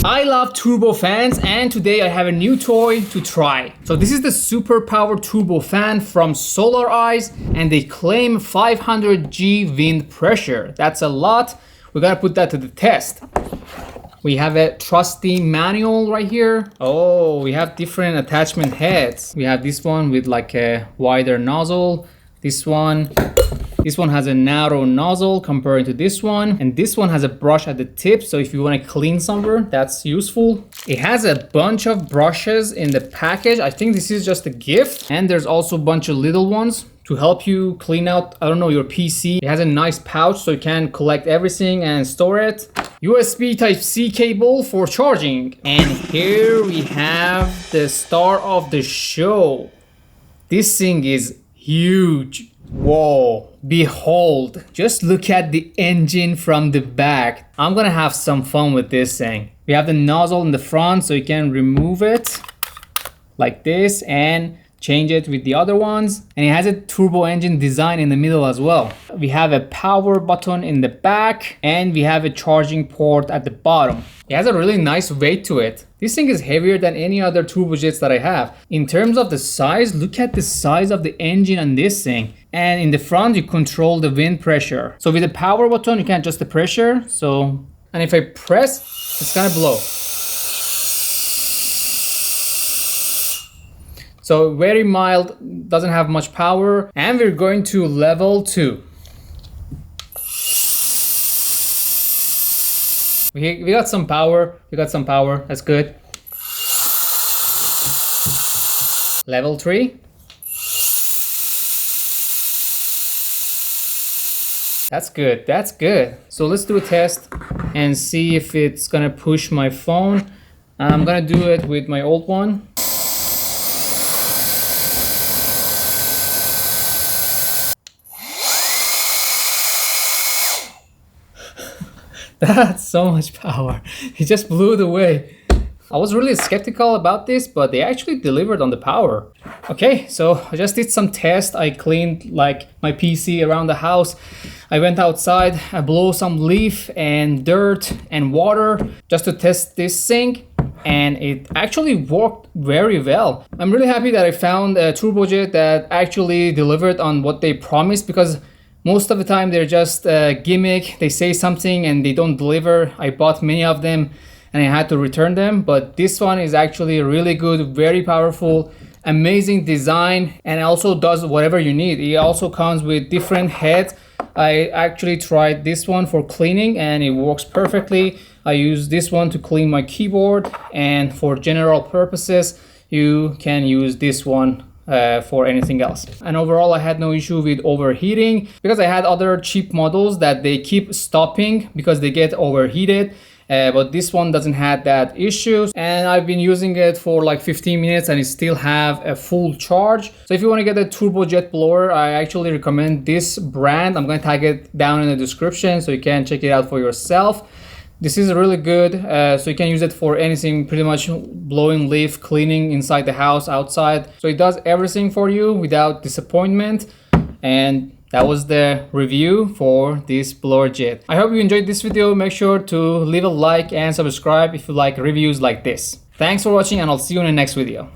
I love turbo fans, and today I have a new toy to try. So this is the super power turbo fan from Solareye, and they claim 500 G wind pressure. That's a lot. We gotta put that to the test. We have a trusty manual right here. Oh, we have different attachment heads. We have this one with like a wider nozzle. This one has a narrow nozzle compared to this one. And this one has a brush at the tip. So if you want to clean somewhere, that's useful. It has a bunch of brushes in the package. I think this is just a gift. And there's also a bunch of little ones to help you clean out, I don't know, your PC. It has a nice pouch so you can collect everything and store it. USB Type-C cable for charging. And here we have the star of the show. This thing is huge. Whoa, behold, just look at the engine from the back. I'm gonna have some fun with this thing. We have the nozzle in the front so you can remove it like this and change it with the other ones. And it has a turbo engine design in the middle as well. We have a power button in the back and we have a charging port at the bottom. It has a really nice weight to it. This thing is heavier than any other turbojets that I have. In terms of the size, look at the size of the engine on this thing. And in the front, you control the wind pressure. So with the power button, you can adjust the pressure. And if I press, it's gonna blow. So very mild, doesn't have much power. And we're going to level 2. We got some power, that's good. Level 3. That's good. So let's do a test and see if it's gonna push my phone. I'm gonna do it with my old one. That's so much power. It just blew it away. I was really skeptical about this, but they actually delivered on the power. Okay, so I just did some tests. I cleaned like my PC around the house. I went outside, I blew some leaf and dirt and water just to test this thing. And it actually worked very well. I'm really happy that I found a turbojet that actually delivered on what they promised, because most of the time they're just a gimmick. They say something and they don't deliver. I bought many of them and I had to return them, but this one is actually really good, very powerful, amazing design, and also does whatever you need. It also comes with different heads. I actually tried this one for cleaning and it works perfectly. I use this one to clean my keyboard, and for general purposes you can use this one for anything else. And overall I had no issue with overheating, because I had other cheap models that they keep stopping because they get overheated. But this one doesn't have that issue, and I've been using it for like 15 minutes and it still have a full charge. So if you want to get a turbojet blower, I actually recommend this brand. I'm going to tag it down in the description so you can check it out for yourself. This is really good, so you can use it for anything, pretty much blowing leaf, cleaning inside the house, outside. So it does everything for you without disappointment. And that was the review for this blower jet. I hope you enjoyed this video. Make sure to leave a like and subscribe if you like reviews like this. Thanks for watching, and I'll see you in the next video.